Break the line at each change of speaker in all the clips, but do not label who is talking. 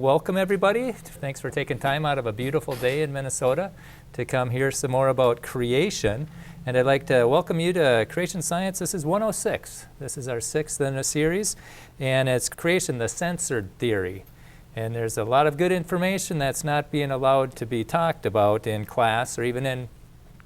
Welcome everybody. Thanks for taking time out of a beautiful day in Minnesota to come hear some more about creation. And I'd like to welcome you to Creation Science. This is 106. This is our sixth in a series, and it's Creation, the Censored theory. And there's a lot of good information that's not being allowed to be talked about in class or even in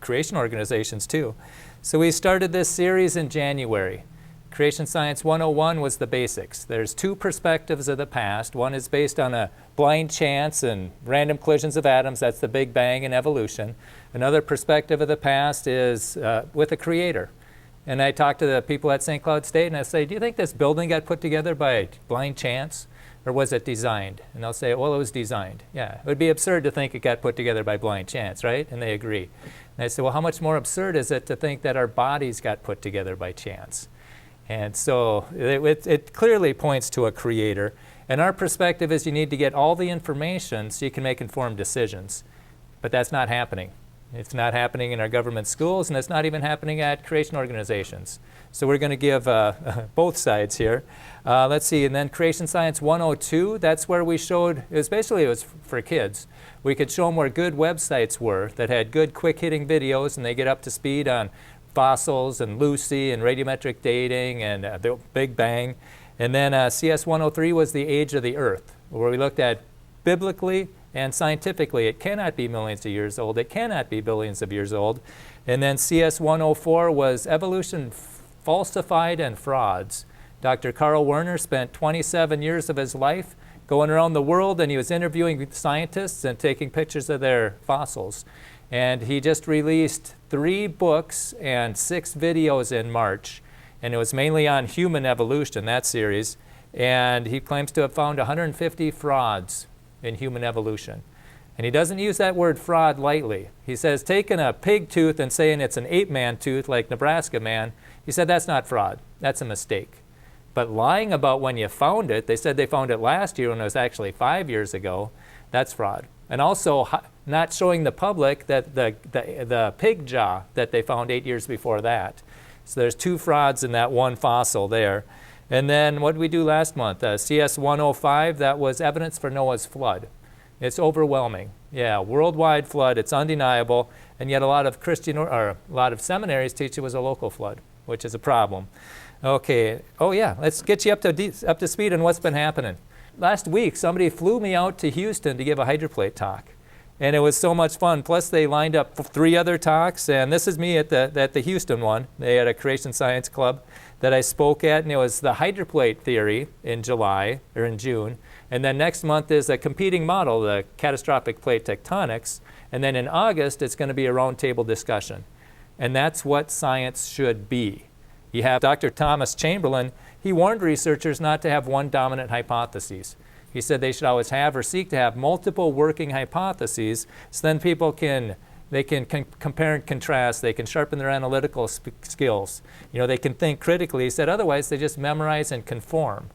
creation organizations too. So we started this series in January. Creation Science 101 was the basics. There's two perspectives of the past. One is based on a blind chance and random collisions of atoms. That's the Big Bang and evolution. Another perspective of the past is with a creator. And I talked to the people at St. Cloud State and I say, do you think this building got put together by blind chance? Or was it designed? And they'll say, well, it was designed. Yeah, it would be absurd to think it got put together by blind chance, right? And they agree. And I say, well, how much more absurd is it to think that our bodies got put together by chance? And so it clearly points to a creator. And our perspective is you need to get all the information so you can make informed decisions. But that's not happening. It's not happening in our government schools, and it's not even happening at creation organizations. So we're going to give both sides here. Let's see, and then Creation Science 102, that's where we showed, it was for kids. We could show them where good websites were that had good quick-hitting videos, and they get up to speed on fossils and Lucy and radiometric dating and the Big Bang. And then CS 103 was the age of the Earth, where we looked at biblically and scientifically. It cannot be millions of years old. It cannot be billions of years old. And then CS 104 was evolution falsified and frauds. Dr. Carl Werner spent 27 years of his life going around the world, and he was interviewing scientists and taking pictures of their fossils. And he just released 3 books and 6 videos in March. And it was mainly on human evolution, that series. And he claims to have found 150 frauds in human evolution. And he doesn't use that word fraud lightly. He says taking a pig tooth and saying it's an ape-man tooth like Nebraska man, he said that's not fraud, that's a mistake. But lying about when you found it, they said they found it last year when it was actually 5 years ago, that's fraud. And also not showing the public that the pig jaw that they found 8 years before that. So there's 2 frauds in that one fossil there. And then what did we do last month? CS 105, that was evidence for Noah's flood. It's overwhelming. Yeah, worldwide flood, it's undeniable. And yet a lot of a lot of seminaries teach it was a local flood, which is a problem. Okay, oh yeah, let's get you up to speed on what's been happening. Last week, somebody flew me out to Houston to give a hydroplate talk. And it was so much fun. Plus, they lined up 3 other talks. And this is me at the Houston one. They had a Creation Science Club that I spoke at. And it was the hydroplate theory in June. And then next month is a competing model, the catastrophic plate tectonics. And then in August, it's going to be a roundtable discussion. And that's what science should be. You have Dr. Thomas Chamberlain. He warned researchers not to have one dominant hypothesis. He said they should always have or seek to have multiple working hypotheses, so then people can compare and contrast. They can sharpen their analytical skills. You know, they can think critically. He said otherwise they just memorize and conform.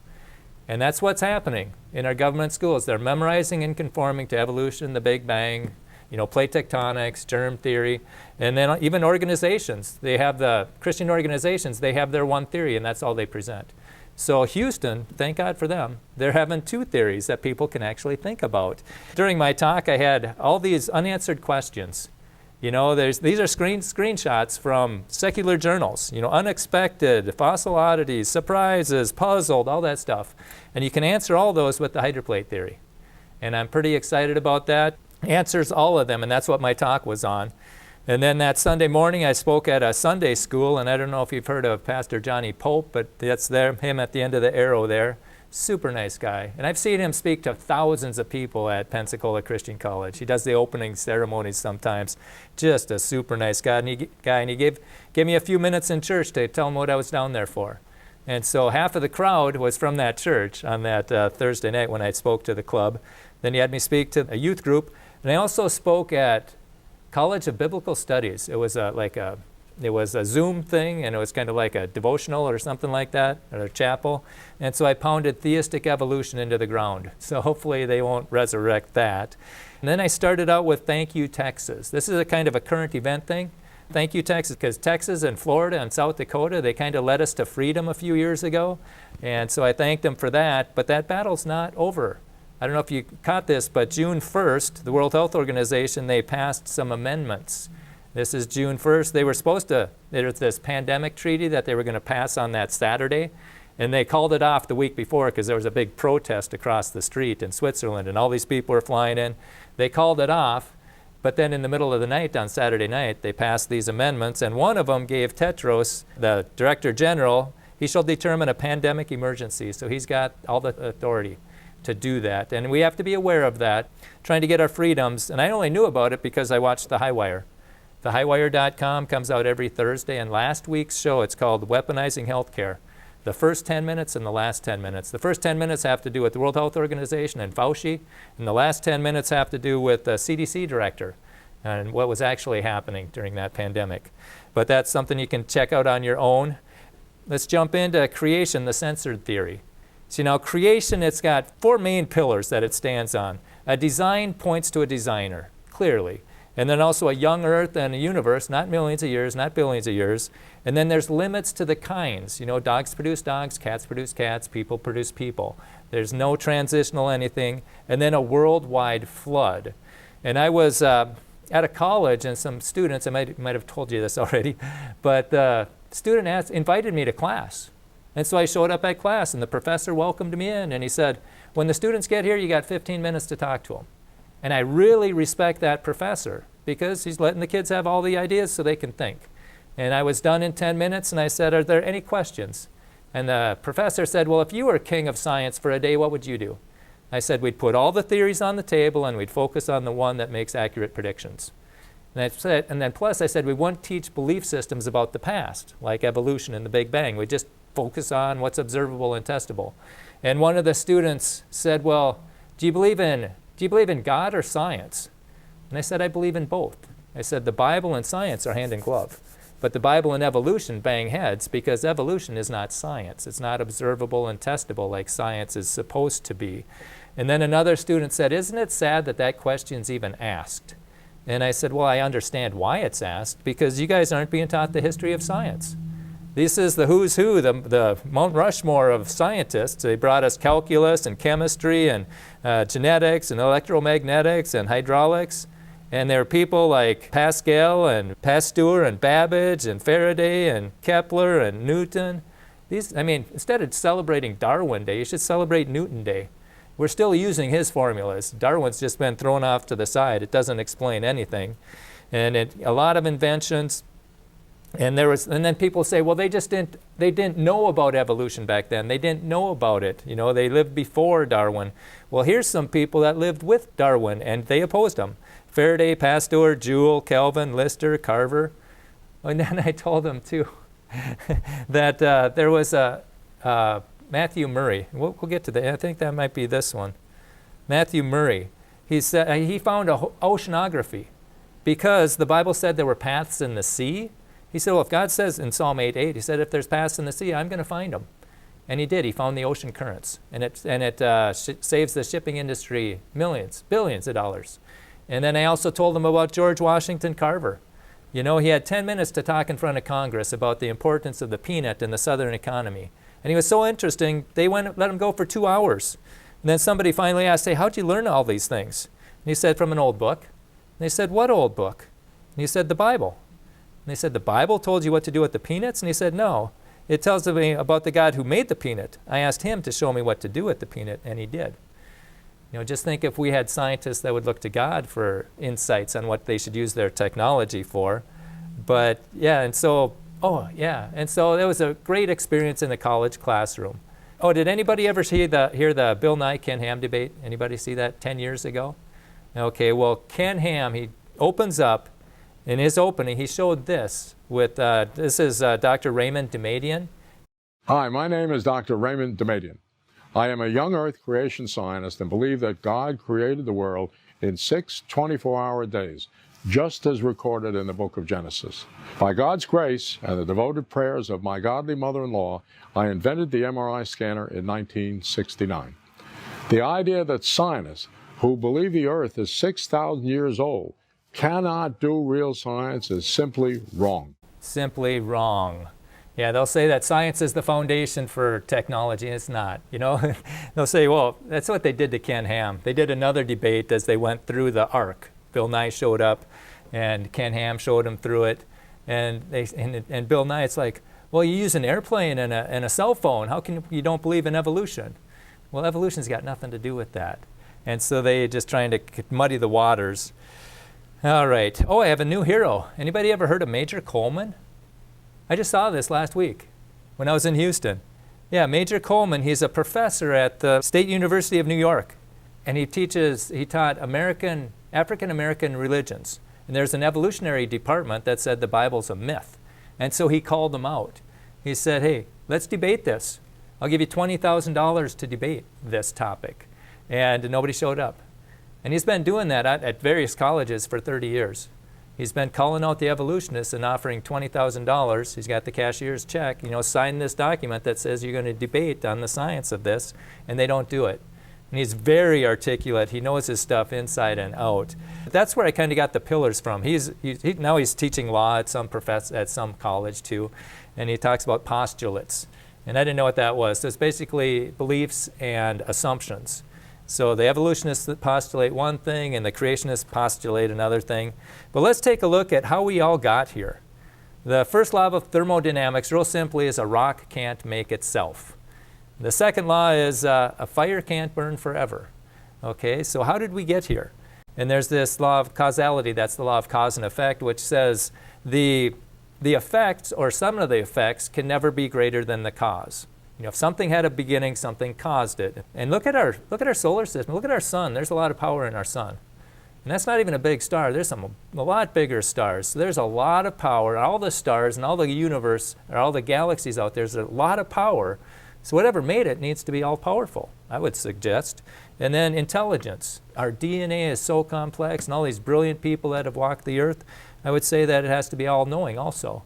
And that's what's happening in our government schools. They're memorizing and conforming to evolution, the Big Bang, you know, plate tectonics, germ theory, and then even organizations. They have the Christian organizations, they have their one theory, and that's all they present. So Houston, thank God for them, they're having 2 theories that people can actually think about. During my talk, I had all these unanswered questions. You know, these are screenshots from secular journals, you know, unexpected, fossil oddities, surprises, puzzled, all that stuff. And you can answer all those with the hydroplate theory. And I'm pretty excited about that. Answers all of them, and that's what my talk was on. And then that Sunday morning, I spoke at a Sunday school, and I don't know if you've heard of Pastor Johnny Pope, but that's him at the end of the arrow there. Super nice guy. And I've seen him speak to thousands of people at Pensacola Christian College. He does the opening ceremonies sometimes. Just a super nice guy. And he gave me a few minutes in church to tell him what I was down there for. And so half of the crowd was from that church on that Thursday night when I spoke to the club. Then he had me speak to a youth group. And I also spoke at College of Biblical Studies. It was a Zoom thing, and it was kind of like a devotional or something like that, or a chapel. And so I pounded theistic evolution into the ground. So hopefully they won't resurrect that. And then I started out with Thank You, Texas. This is a kind of a current event thing. Thank you, Texas, because Texas and Florida and South Dakota, they kind of led us to freedom a few years ago. And so I thanked them for that. But that battle's not over. I don't know if you caught this, but June 1st, the World Health Organization, they passed some amendments. This is June 1st. They were supposed to, there's this pandemic treaty that they were going to pass on that Saturday, and they called it off the week before because there was a big protest across the street in Switzerland, and all these people were flying in. They called it off, but then in the middle of the night, on Saturday night, they passed these amendments, and one of them gave Tedros, the Director General, he shall determine a pandemic emergency. So he's got all the authority to do that. And we have to be aware of that, trying to get our freedoms. And I only knew about it because I watched The Highwire. TheHighwire.com comes out every Thursday, and last week's show, it's called Weaponizing Healthcare. The first 10 minutes and the last 10 minutes. The first 10 minutes have to do with the World Health Organization and Fauci, and the last 10 minutes have to do with the CDC director and what was actually happening during that pandemic. But that's something you can check out on your own. Let's jump into creation, the censored theory. So now creation, it's got four main pillars that it stands on. A design points to a designer, clearly. And then also a young earth and a universe, not millions of years, not billions of years. And then there's limits to the kinds. You know, dogs produce dogs, cats produce cats, people produce people. There's no transitional anything. And then a worldwide flood. And I was at a college, and some students, I might have told you this already, but the student invited me to class. And so I showed up at class, and the professor welcomed me in, and he said, when the students get here, you got 15 minutes to talk to them. And I really respect that professor because he's letting the kids have all the ideas so they can think. And I was done in 10 minutes, and I said, are there any questions? And the professor said, well, if you were king of science for a day, what would you do? I said, we'd put all the theories on the table, and we'd focus on the one that makes accurate predictions. And then plus I said, we wouldn't teach belief systems about the past, like evolution and the Big Bang. We'd just focus on what's observable and testable. And one of the students said, well, do you believe in God or science? And I said, I believe in both. I said, the Bible and science are hand in glove. But the Bible and evolution bang heads because evolution is not science. It's not observable and testable like science is supposed to be. And then another student said, isn't it sad that that question's even asked? And I said, well, I understand why it's asked, because you guys aren't being taught the history of science. This is the who's who, the Mount Rushmore of scientists. They brought us calculus and chemistry and genetics and electromagnetics and hydraulics. And there are people like Pascal and Pasteur and Babbage and Faraday and Kepler and Newton. Instead of celebrating Darwin Day, you should celebrate Newton Day. We're still using his formulas. Darwin's just been thrown off to the side. It doesn't explain anything. And a lot of inventions. And then people say, well, they didn't know about evolution back then. They didn't know about it. You know, they lived before Darwin. Well, here's some people that lived with Darwin, and they opposed him. Faraday, Pasteur, Joule, Kelvin, Lister, Carver. And then I told them, too, that there was Matthew Murray. We'll get to that. I think that might be this one. Matthew Murray. He said he found oceanography because the Bible said there were paths in the sea. He said, well, if God says in Psalm 8:8, he said, if there's paths in the sea, I'm going to find them. And he did. He found the ocean currents. And it saves the shipping industry millions, billions of dollars. And then I also told them about George Washington Carver. You know, he had 10 minutes to talk in front of Congress about the importance of the peanut in the Southern economy. And he was so interesting, they let him go for 2 hours. And then somebody finally asked, hey, how'd you learn all these things? And he said, from an old book. And they said, what old book? And he said, the Bible. And they said, the Bible told you what to do with the peanuts? And he said, no. It tells me about the God who made the peanut. I asked him to show me what to do with the peanut, and he did. You know, just think if we had scientists that would look to God for insights on what they should use their technology for. But yeah, and so there was a great experience in the college classroom. Oh, did anybody ever hear the Bill Nye Ken Ham debate? Anybody see that 10 years ago? Okay, well, Ken Ham, he opens up. In his opening, he showed this with, this is Dr. Raymond Damadian.
Hi, my name is Dr. Raymond Damadian. I am a young Earth creation scientist and believe that God created the world in 6 24-hour days, just as recorded in the book of Genesis. By God's grace and the devoted prayers of my godly mother-in-law, I invented the MRI scanner in 1969. The idea that scientists who believe the Earth is 6,000 years old cannot do real science is simply wrong.
Simply wrong. Yeah, they'll say that science is the foundation for technology, and it's not. You know, they'll say, well, that's what they did to Ken Ham. They did another debate as they went through the Ark. Bill Nye showed up, and Ken Ham showed him through it, and Bill Nye, it's like, well, you use an airplane and a cell phone. How can you don't believe in evolution? Well, evolution's got nothing to do with that, and so they just trying to muddy the waters. All right. Oh, I have a new hero. Anybody ever heard of Major Coleman? I just saw this last week when I was in Houston. Yeah, Major Coleman, he's a professor at the State University of New York. And he taught African-American religions. And there's an evolutionary department that said the Bible's a myth. And so he called them out. He said, hey, let's debate this. I'll give you $20,000 to debate this topic. And nobody showed up. And he's been doing that at various colleges for 30 years. He's been calling out the evolutionists and offering $20,000. He's got the cashier's check, sign this document that says you're going to debate on the science of this, and they don't do it. And he's very articulate. He knows his stuff inside and out. That's where I kind of got the pillars from. Now he's teaching law at some college too, and he talks about postulates. And I didn't know what that was. So it's basically beliefs and assumptions. So the evolutionists postulate one thing and the creationists postulate another thing. But let's take a look at how we all got here. The first law of thermodynamics, real simply, is a rock can't make itself. The second law is a fire can't burn forever. Okay, so how did we get here? And there's this law of causality, that's the law of cause and effect, which says the effects, or some of the effects, can never be greater than the cause. If something had a beginning, something caused it. And look at our solar system. Look at our sun. There's a lot of power in our sun. And that's not even a big star. There's a lot bigger stars. So there's a lot of power. All the stars and all the universe, or all the galaxies out there, there's a lot of power. So whatever made it needs to be all-powerful, I would suggest. And then intelligence. Our DNA is so complex, and all these brilliant people that have walked the earth, I would say that it has to be all-knowing also.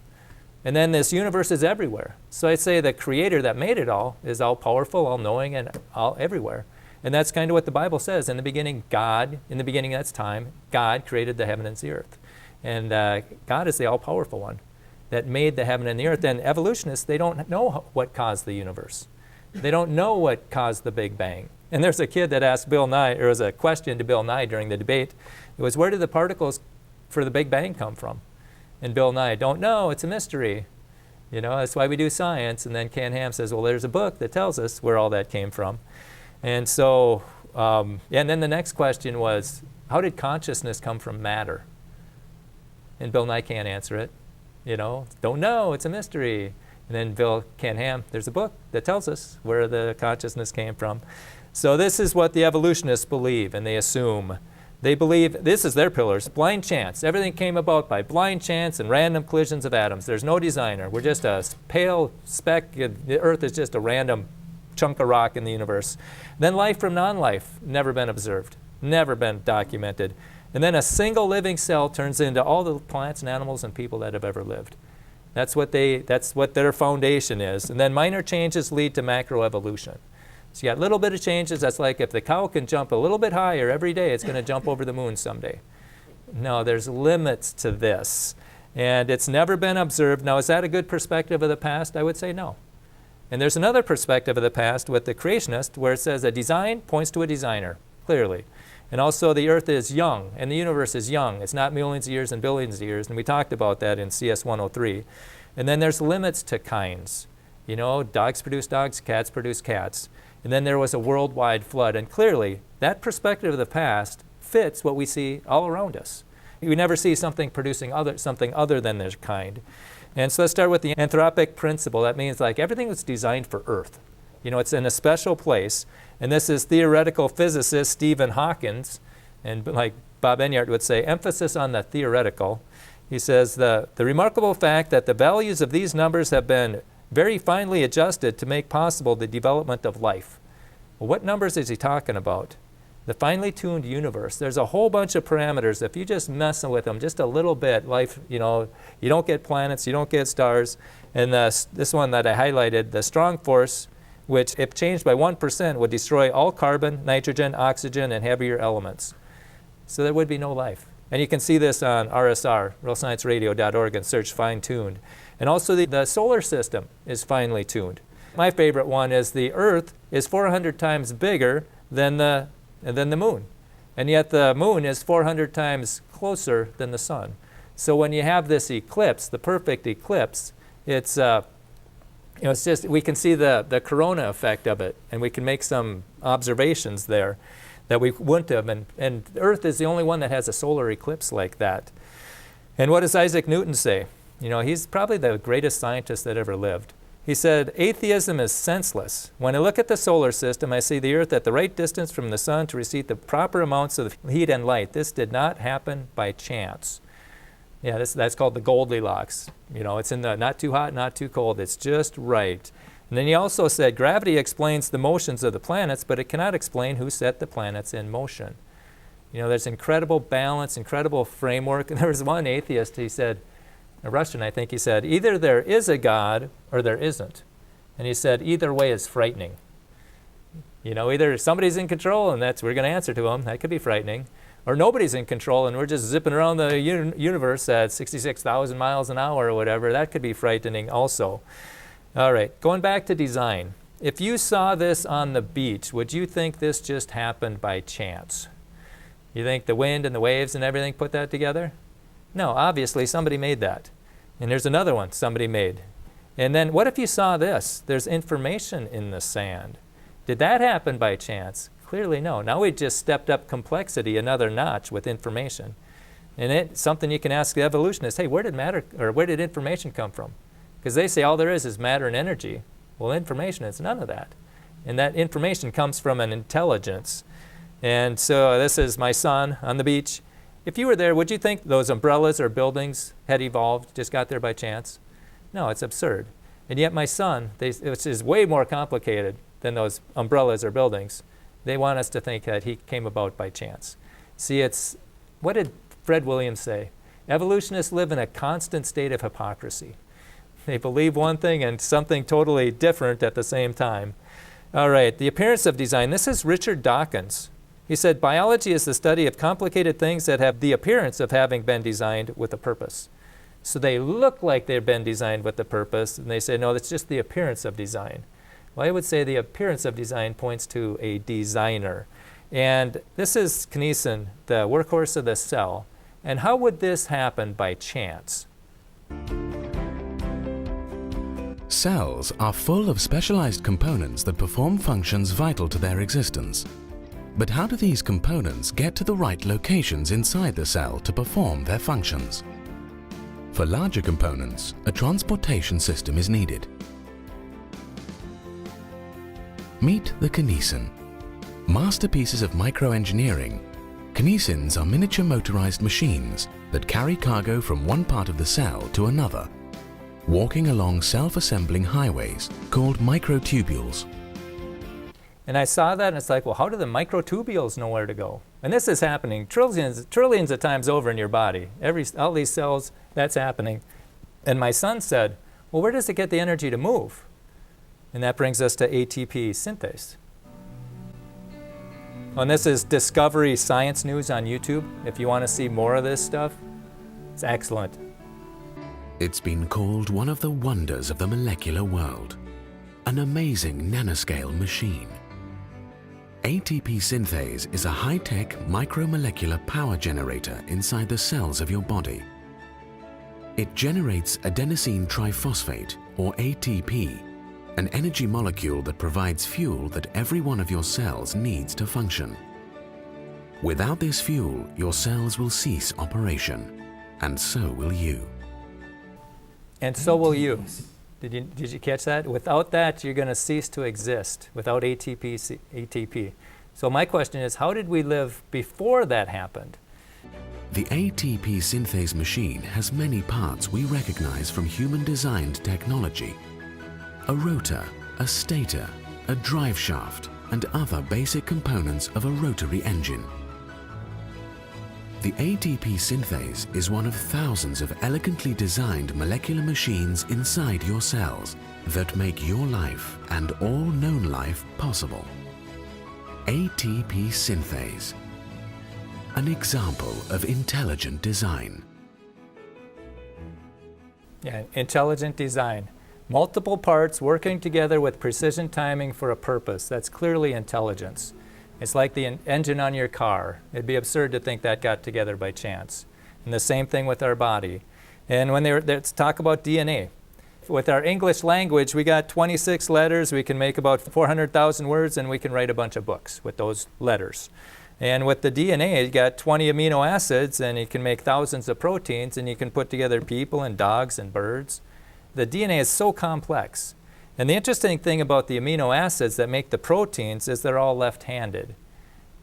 And then this universe is everywhere. So I'd say the creator that made it all is all-powerful, all-knowing, and all everywhere. And that's kind of what the Bible says. In the beginning, that's time, God created the heaven and the earth. And God is the all-powerful one that made the heaven and the earth. And evolutionists, they don't know what caused the universe. They don't know what caused the Big Bang. And there's a kid that asked Bill Nye, or was a question to Bill Nye during the debate. It was, where did the particles for the Big Bang come from? And Bill Nye, don't know, it's a mystery. That's why we do science. And then Ken Ham says, well, there's a book that tells us where all that came from. And so, and then the next question was, how did consciousness come from matter? And Bill Nye can't answer it. Don't know, it's a mystery. And then Ken Ham, there's a book that tells us where the consciousness came from. So this is what the evolutionists believe, and they assume. They believe, this is their pillars, blind chance. Everything came about by blind chance and random collisions of atoms. There's no designer. We're just a pale speck. The Earth is just a random chunk of rock in the universe. Then life from non-life, never been observed, never been documented. And then a single living cell turns into all the plants and animals and people that have ever lived. That's what their foundation is. And then minor changes lead to macroevolution. So you got a little bit of changes. That's like if the cow can jump a little bit higher every day, it's going to jump over the moon someday. No, there's limits to this. And it's never been observed. Now, is that a good perspective of the past? I would say no. And there's another perspective of the past with the creationist where it says a design points to a designer, clearly. And also the earth is young and the universe is young. It's not millions of years and billions of years. And we talked about that in CS 103. And then there's limits to kinds. Dogs produce dogs, cats produce cats. And then there was a worldwide flood. And clearly, that perspective of the past fits what we see all around us. We never see something producing something other than their kind. And so let's start with the anthropic principle. That means like everything was designed for Earth. It's in a special place. And this is theoretical physicist Stephen Hawking. And like Bob Enyart would say, emphasis on the theoretical. He says, the remarkable fact that the values of these numbers have been very finely adjusted to make possible the development of life. Well, what numbers is he talking about? The finely tuned universe. There's a whole bunch of parameters. If you just mess with them just a little bit, life, you don't get planets, you don't get stars. And this one that I highlighted, the strong force, which if changed by 1% would destroy all carbon, nitrogen, oxygen, and heavier elements. So there would be no life. And you can see this on RSR, realscienceradio.org, and search fine-tuned. And also the solar system is finely tuned. My favorite one is the Earth is 400 times bigger than the moon. And yet the moon is 400 times closer than the sun. So when you have this eclipse, the perfect eclipse, it's just, we can see the corona effect of it, and we can make some observations there that we wouldn't have. And Earth is the only one that has a solar eclipse like that. And what does Isaac Newton say? He's probably the greatest scientist that ever lived. He said, "Atheism is senseless. When I look at the solar system, I see the Earth at the right distance from the sun to receive the proper amounts of heat and light. This did not happen by chance." Yeah, that's called the Goldilocks. It's in the not too hot, not too cold. It's just right. And then he also said, "Gravity explains the motions of the planets, but it cannot explain who set the planets in motion." There's incredible balance, incredible framework. And there was one atheist, he said, a Russian, I think, he said, "Either there is a God or there isn't." And he said, either way is frightening. Either somebody's in control and we're going to answer to him. That could be frightening. Or nobody's in control and we're just zipping around the universe at 66,000 miles an hour or whatever. That could be frightening also. All right, going back to design. If you saw this on the beach, would you think this just happened by chance? You think the wind and the waves and everything put that together? No, obviously somebody made that. And there's another one somebody made. And then what if you saw this? There's information in the sand. Did that happen by chance? Clearly no. Now we just stepped up complexity another notch with information. And it's something you can ask the evolutionists, hey, where did information come from? Because they say all there is matter and energy. Well, information is none of that. And that information comes from an intelligence. And so this is my son on the beach. If you were there, would you think those umbrellas or buildings had evolved, just got there by chance? No, it's absurd. And yet my son, which is way more complicated than those umbrellas or buildings, they want us to think that he came about by chance. See, what did Fred Williams say? Evolutionists live in a constant state of hypocrisy. They believe one thing and something totally different at the same time. All right, the appearance of design. This is Richard Dawkins. He said, "Biology is the study of complicated things that have the appearance of having been designed with a purpose." So they look like they've been designed with a purpose, and they say, no, that's just the appearance of design. Well, I would say the appearance of design points to a designer. And this is kinesin, the workhorse of the cell. And how would this happen by chance?
Cells are full of specialized components that perform functions vital to their existence. But how do these components get to the right locations inside the cell to perform their functions? For larger components, a transportation system is needed. Meet the kinesin. Masterpieces of microengineering, kinesins are miniature motorized machines that carry cargo from one part of the cell to another, walking along self-assembling highways called microtubules.
And I saw that and it's like, well, how do the microtubules know where to go? And this is happening trillions of times over in your body. All these cells, that's happening. And my son said, well, where does it get the energy to move? And that brings us to ATP synthase. And this is Discovery Science News on YouTube. If you want to see more of this stuff, it's excellent.
It's been called one of the wonders of the molecular world, an amazing nanoscale machine. ATP synthase is a high-tech micromolecular power generator inside the cells of your body. It generates adenosine triphosphate, or ATP, an energy molecule that provides fuel that every one of your cells needs to function. Without this fuel, your cells will cease operation, and so will you.
And so will you. Did you catch that? Without that, you're going to cease to exist, without ATP. So my question is, how did we live before that happened?
The ATP synthase machine has many parts we recognize from human-designed technology. A rotor, a stator, a drive shaft, and other basic components of a rotary engine. The ATP synthase is one of thousands of elegantly designed molecular machines inside your cells that make your life and all known life possible. ATP synthase. an example of intelligent design.
Yeah, intelligent design. Multiple parts working together with precision timing for a purpose. That's clearly intelligence. It's like the engine on your car. It'd be absurd to think that got together by chance. And the same thing with our body. And when let's talk about DNA. With our English language, we got 26 letters. We can make about 400,000 words, and we can write a bunch of books with those letters. And with the DNA, you got 20 amino acids, and you can make thousands of proteins, and you can put together people and dogs and birds. The DNA is so complex. And the interesting thing about the amino acids that make the proteins is they're all left-handed.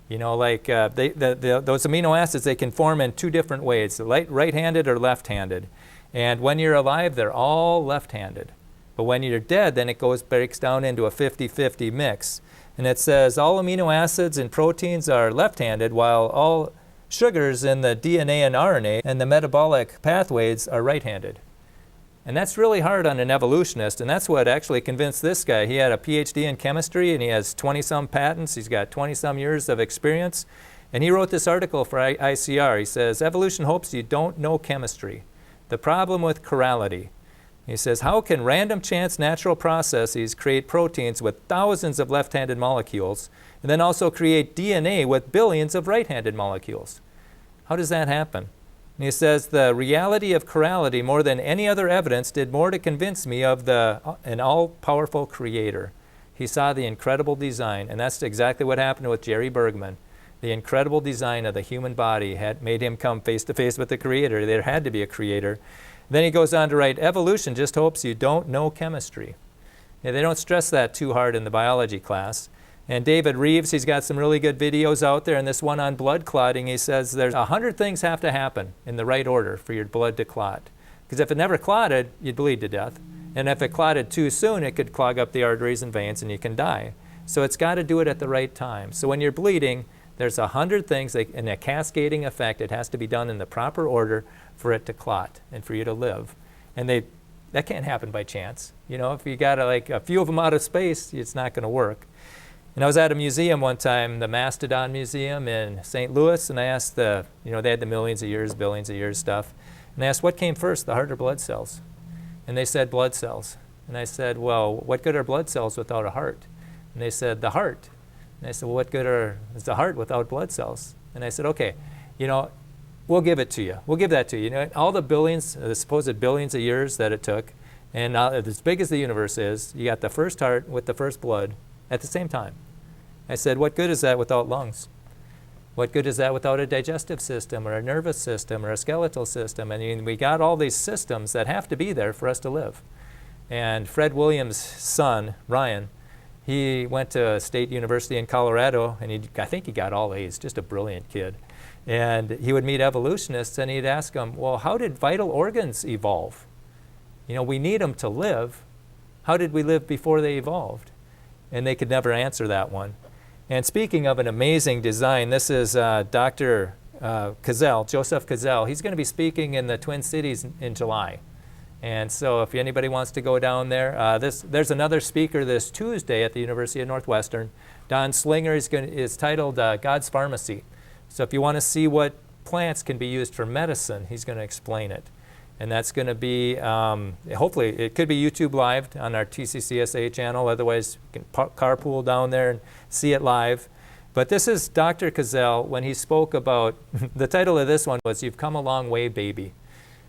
You know, like those amino acids, they can form in two different ways, right-handed or left-handed. And when you're alive, they're all left-handed. But when you're dead, then it breaks down into a 50-50 mix. And it says all amino acids and proteins are left-handed, while all sugars in the DNA and RNA and the metabolic pathways are right-handed. And that's really hard on an evolutionist, and that's what actually convinced this guy. He had a PhD in chemistry, and he has 20-some patents. He's got 20-some years of experience. And he wrote this article for ICR. He says, "Evolution hopes you don't know chemistry. The problem with chirality." He says, "How can random chance natural processes create proteins with thousands of left-handed molecules, and then also create DNA with billions of right-handed molecules? How does that happen?" And he says, "The reality of chirality, more than any other evidence, did more to convince me of an all-powerful creator." He saw the incredible design, and that's exactly what happened with Jerry Bergman. The incredible design of the human body had made him come face-to-face with the creator. There had to be a creator. Then he goes on to write, "Evolution just hopes you don't know chemistry." Yeah, they don't stress that too hard in the biology class. And David Reeves, he's got some really good videos out there. And this one on blood clotting, he says there's 100 things have to happen in the right order for your blood to clot. Because if it never clotted, you'd bleed to death. And if it clotted too soon, it could clog up the arteries and veins and you can die. So it's got to do it at the right time. So when you're bleeding, there's 100 things in a cascading effect. It has to be done in the proper order for it to clot and for you to live. And that can't happen by chance. You know, if you got a few of them out of space, it's not going to work. And I was at a museum one time, the Mastodon Museum in St. Louis, and I asked they had the millions of years, billions of years stuff. And I asked, what came first, the heart or blood cells? And they said blood cells. And I said, well, what good are blood cells without a heart? And they said, the heart. And I said, well, what good is the heart without blood cells? And I said, okay, we'll give it to you. We'll give that to you. You know, all the billions, the supposed billions of years that it took, and as big as the universe is, you got the first heart with the first blood at the same time. I said, what good is that without lungs? What good is that without a digestive system or a nervous system or a skeletal system? I mean, we got all these systems that have to be there for us to live. And Fred Williams' son, Ryan, he went to State University in Colorado, and I think he got all A's, just a brilliant kid. And he would meet evolutionists, and he'd ask them, well, how did vital organs evolve? You know, we need them to live. How did we live before they evolved? And they could never answer that one. And speaking of an amazing design, this is Dr. Cazell, Joseph Cazell. He's going to be speaking in the Twin Cities in July. And so if anybody wants to go down there, there's another speaker this Tuesday at the University of Northwestern. Don Slinger is titled God's Pharmacy. So if you want to see what plants can be used for medicine, he's going to explain it. And that's going to be, hopefully, it could be YouTube live on our TCCSA channel. Otherwise, you can carpool down there and see it live. But this is Dr. Cazell when he spoke about, the title of this one was, You've Come a Long Way, Baby.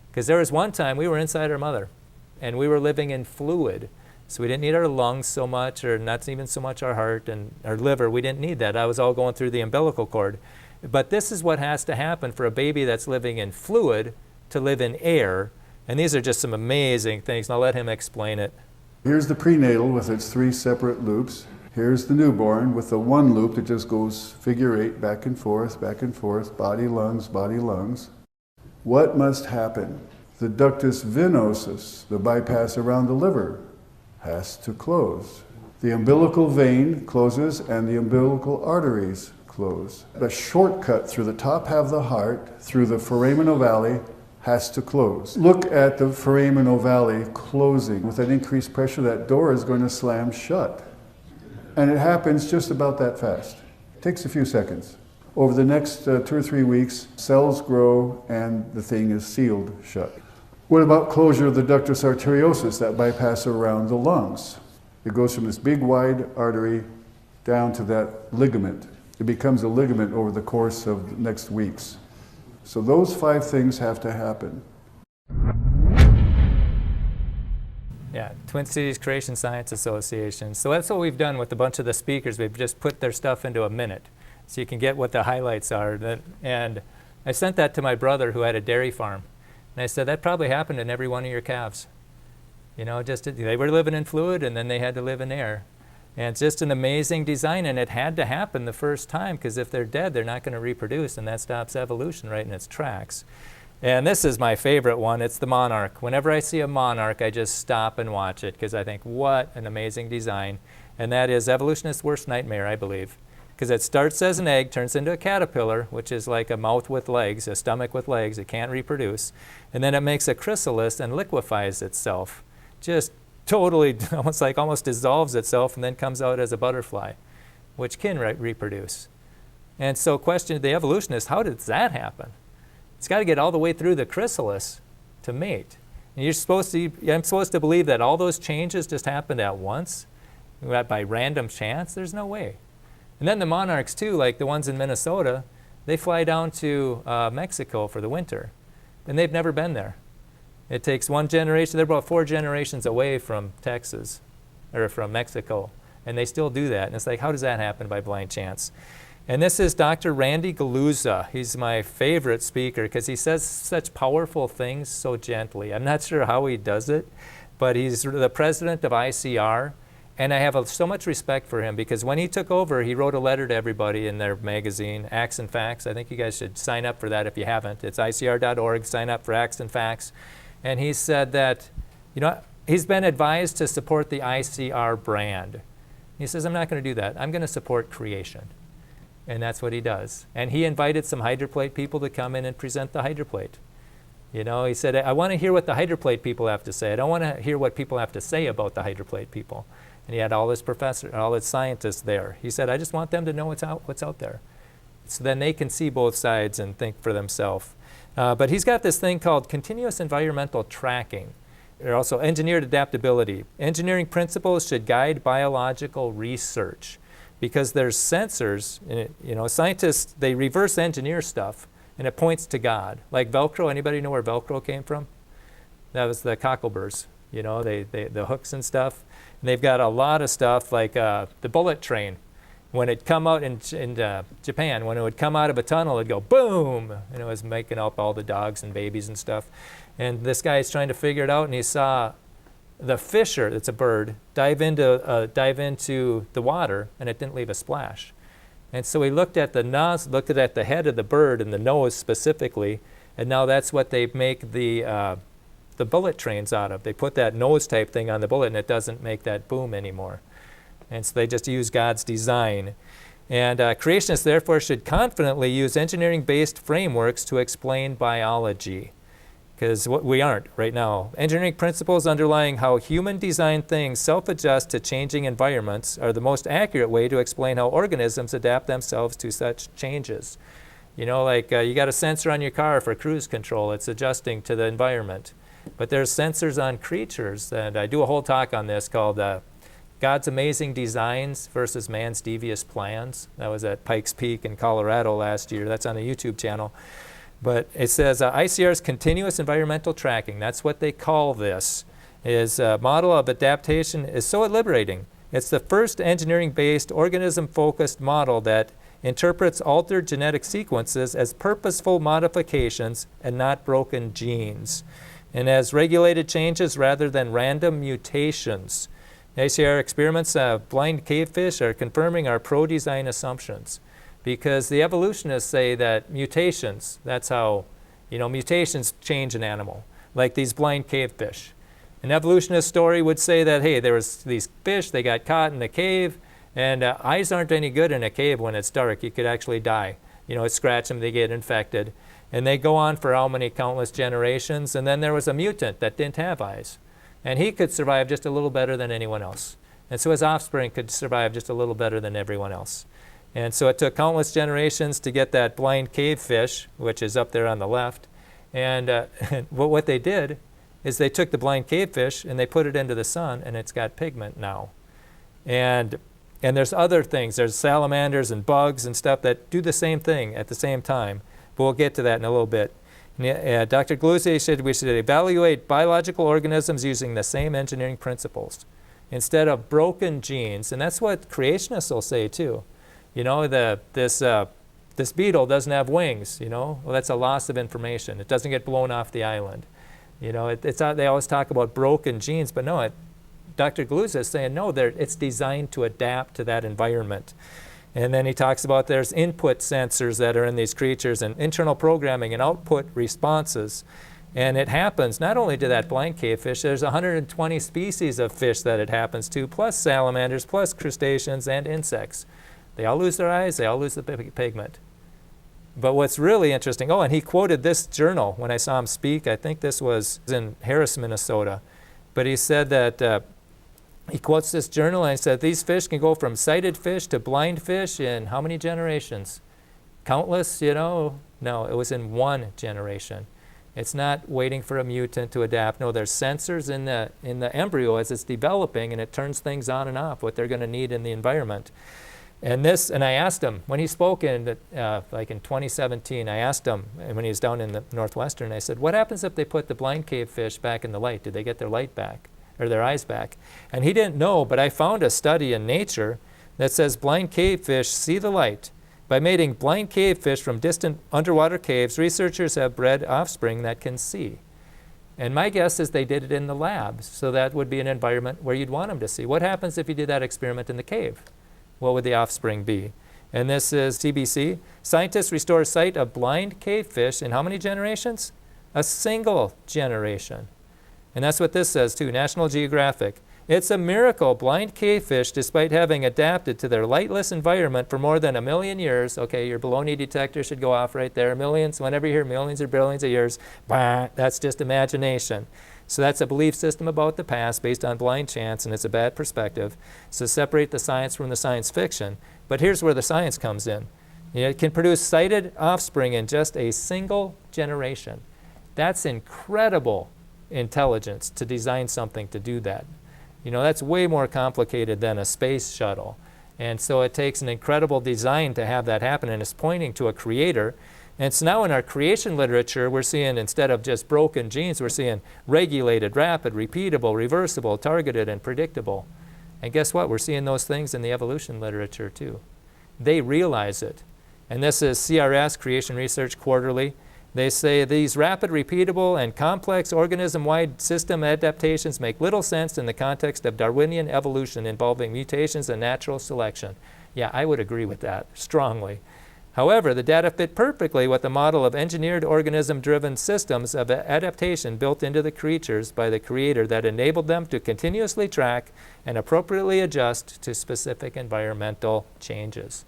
Because there was one time we were inside our mother, and we were living in fluid. So we didn't need our lungs so much, or not even so much our heart and our liver. We didn't need that. I was all going through the umbilical cord. But this is what has to happen for a baby that's living in fluid to live in air. And these are just some amazing things. And I'll let him explain it.
Here's the prenatal with its 3 separate loops. Here's the newborn with the one loop that just goes figure 8, back and forth, body, lungs. What must happen? The ductus venosus, the bypass around the liver, has to close. The umbilical vein closes and the umbilical arteries close. The shortcut through the top half of the heart, through the foramen ovale, has to close. Look at the foramen ovale closing. With that increased pressure, that door is going to slam shut. And it happens just about that fast. It takes a few seconds. Over the next 2 or 3 weeks, cells grow and the thing is sealed shut. What about closure of the ductus arteriosus, that bypass around the lungs? It goes from this big wide artery down to that ligament. It becomes a ligament over the course of the next weeks. So those 5 things have to happen.
Yeah, Twin Cities Creation Science Association. So that's what we've done with a bunch of the speakers. We've just put their stuff into a minute, so you can get what the highlights are. And I sent that to my brother who had a dairy farm. And I said, that probably happened in every one of your calves. You know, just they were living in fluid and then they had to live in air. And it's just an amazing design, and it had to happen the first time, because if they're dead, they're not going to reproduce, and that stops evolution right in its tracks. And this is my favorite one. It's the monarch. Whenever I see a monarch, I just stop and watch it, because I think, what an amazing design. And that is evolutionist's worst nightmare, I believe. Because it starts as an egg, turns into a caterpillar, which is like a mouth with legs, a stomach with legs. It can't reproduce. And then it makes a chrysalis and liquefies itself. Just totally, almost dissolves itself, and then comes out as a butterfly, which can reproduce. And so question the evolutionist, how does that happen? It's got to get all the way through the chrysalis to mate. And I'm supposed to believe that all those changes just happened at once, by random chance? There's no way. And then the monarchs too, like the ones in Minnesota, they fly down to Mexico for the winter, and they've never been there. It takes one generation. They're about 4 generations away from Texas, or from Mexico, and they still do that. And it's like, how does that happen by blind chance? And this is Dr. Randy Galuza. He's my favorite speaker because he says such powerful things so gently. I'm not sure how he does it, but he's the president of ICR, and I have so much respect for him, because when he took over, he wrote a letter to everybody in their magazine, Acts and Facts. I think you guys should sign up for that if you haven't. It's icr.org. Sign up for Acts and Facts. And he said that, he's been advised to support the ICR brand. He says, I'm not going to do that. I'm going to support creation. And that's what he does. And he invited some hydroplate people to come in and present the hydroplate. He said, I want to hear what the hydroplate people have to say. I don't want to hear what people have to say about the hydroplate people. And he had all his professors, all his scientists there. He said, I just want them to know what's out there. So then they can see both sides and think for themselves. But he's got this thing called continuous environmental tracking. Or also engineered adaptability. Engineering principles should guide biological research, because there's sensors. Scientists, they reverse engineer stuff, and it points to God. Like Velcro. Anybody know where Velcro came from? That was the cockleburrs. The hooks and stuff. And they've got a lot of stuff like the bullet train. When it come out in Japan, when it would come out of a tunnel, it'd go boom, and it was making up all the dogs and babies and stuff. And this guy is trying to figure it out, and he saw the fisher, it's a bird, dive into the water, and it didn't leave a splash. And so he looked at the nose, looked at the head of the bird and the nose specifically, and now that's what they make the bullet trains out of. They put that nose type thing on the bullet, and it doesn't make that boom anymore. And so they just use God's design. And creationists, therefore, should confidently use engineering-based frameworks to explain biology, because we aren't right now. Engineering principles underlying how human-designed things self-adjust to changing environments are the most accurate way to explain how organisms adapt themselves to such changes. You got a sensor on your car for cruise control. It's adjusting to the environment. But there's sensors on creatures, and I do a whole talk on this called God's Amazing Designs versus Man's Devious Plans. That was at Pikes Peak in Colorado last year. That's on the YouTube channel. But it says ICR's continuous environmental tracking, that's what they call this, is a model of adaptation is so liberating. It's the first engineering-based, organism-focused model that interprets altered genetic sequences as purposeful modifications and not broken genes, and as regulated changes rather than random mutations. ICR experiments of blind cavefish are confirming our pro-design assumptions, because the evolutionists say that mutations, that's how, mutations change an animal, like these blind cavefish. An evolutionist story would say that, hey, there was these fish, they got caught in a cave, and eyes aren't any good in a cave when it's dark. You could actually die. It scratch them, they get infected. And they go on for how many countless generations, and then there was a mutant that didn't have eyes. And he could survive just a little better than anyone else. And so his offspring could survive just a little better than everyone else. And so it took countless generations to get that blind cave fish, which is up there on the left. And what they did is they took the blind cave fish and they put it into the sun, and it's got pigment now. And there's other things. There's salamanders and bugs and stuff that do the same thing at the same time. But we'll get to that in a little bit. Dr. Galuzzi said we should evaluate biological organisms using the same engineering principles instead of broken genes. And that's what creationists will say too. You know, this beetle doesn't have wings, you know. Well, that's a loss of information. It doesn't get blown off the island. You know, they always talk about broken genes, but no, Dr. Galuzzi is saying, no, it's designed to adapt to that environment. And then he talks about there's input sensors that are in these creatures and internal programming and output responses. And it happens not only to that blind cavefish, there's 120 species of fish that it happens to, plus salamanders, plus crustaceans and insects. They all lose their eyes, they all lose the pigment. But what's really interesting, and he quoted this journal when I saw him speak. I think this was in Harris, Minnesota. But he said that, he quotes this journal and he said, these fish can go from sighted fish to blind fish in how many generations? Countless, you know? No, it was in one generation. It's not waiting for a mutant to adapt. No, there's sensors in the embryo as it's developing, and it turns things on and off, what they're going to need in the environment. And I asked him, when he spoke like in 2017, I asked him, when he was down in the Northwestern, I said, what happens if they put the blind cavefish back in the light? Did they get their light back, or their eyes back? And he didn't know, but I found a study in Nature that says blind cavefish see the light. By mating blind cavefish from distant underwater caves, researchers have bred offspring that can see. And my guess is they did it in the lab, so that would be an environment where you'd want them to see. What happens if you did that experiment in the cave? What would the offspring be? And this is CBC. Scientists restore sight of blind cavefish in how many generations? A single generation. And that's what this says too, National Geographic. It's a miracle blind cavefish, despite having adapted to their lightless environment for more than 1 million years. Okay, your baloney detector should go off right there. Millions, whenever you hear millions or billions of years, bah, that's just imagination. So that's a belief system about the past based on blind chance, and it's a bad perspective. So separate the science from the science fiction. But here's where the science comes in. You know, it can produce sighted offspring in just a single generation. That's incredible intelligence to design something to do that. You know, that's way more complicated than a space shuttle. And so it takes an incredible design to have that happen, and it's pointing to a creator. And so now in our creation literature, we're seeing, instead of just broken genes, we're seeing regulated, rapid, repeatable, reversible, targeted, and predictable. And guess what? We're seeing those things in the evolution literature too. They realize it. And this is CRS, Creation Research Quarterly. They say these rapid, repeatable, and complex organism-wide system adaptations make little sense in the context of Darwinian evolution involving mutations and natural selection. Yeah, I would agree with that strongly. However, the data fit perfectly with the model of engineered organism-driven systems of adaptation built into the creatures by the creator that enabled them to continuously track and appropriately adjust to specific environmental changes.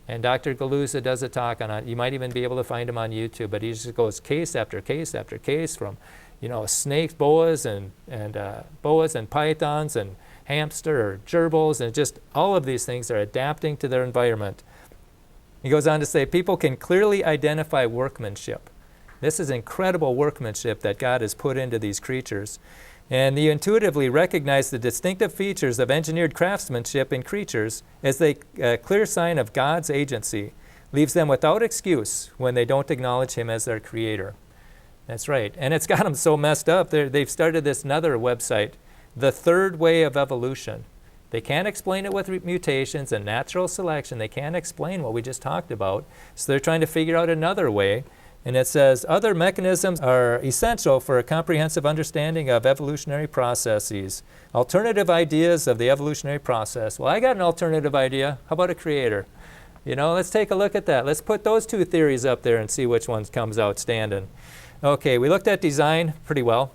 And Dr. Galuzzi does a talk on it. You might even be able to find him on YouTube, but he just goes case after case after case from, you know, snakes, boas and pythons and hamster or gerbils, and just all of these things are adapting to their environment. He goes on to say, people can clearly identify workmanship. This is incredible workmanship that God has put into these creatures. And they intuitively recognize the distinctive features of engineered craftsmanship in creatures as a clear sign of God's agency, leaves them without excuse when they don't acknowledge Him as their creator. That's right. And it's got them so messed up. They've started this another website, The Third Way of Evolution. They can't explain it with mutations and natural selection. They can't explain what we just talked about. So they're trying to figure out another way. And it says, other mechanisms are essential for a comprehensive understanding of evolutionary processes. Alternative ideas of the evolutionary process. Well, I got an alternative idea. How about a creator? You know, let's take a look at that. Let's put those two theories up there and see which one comes out standing. Okay, we looked at design pretty well.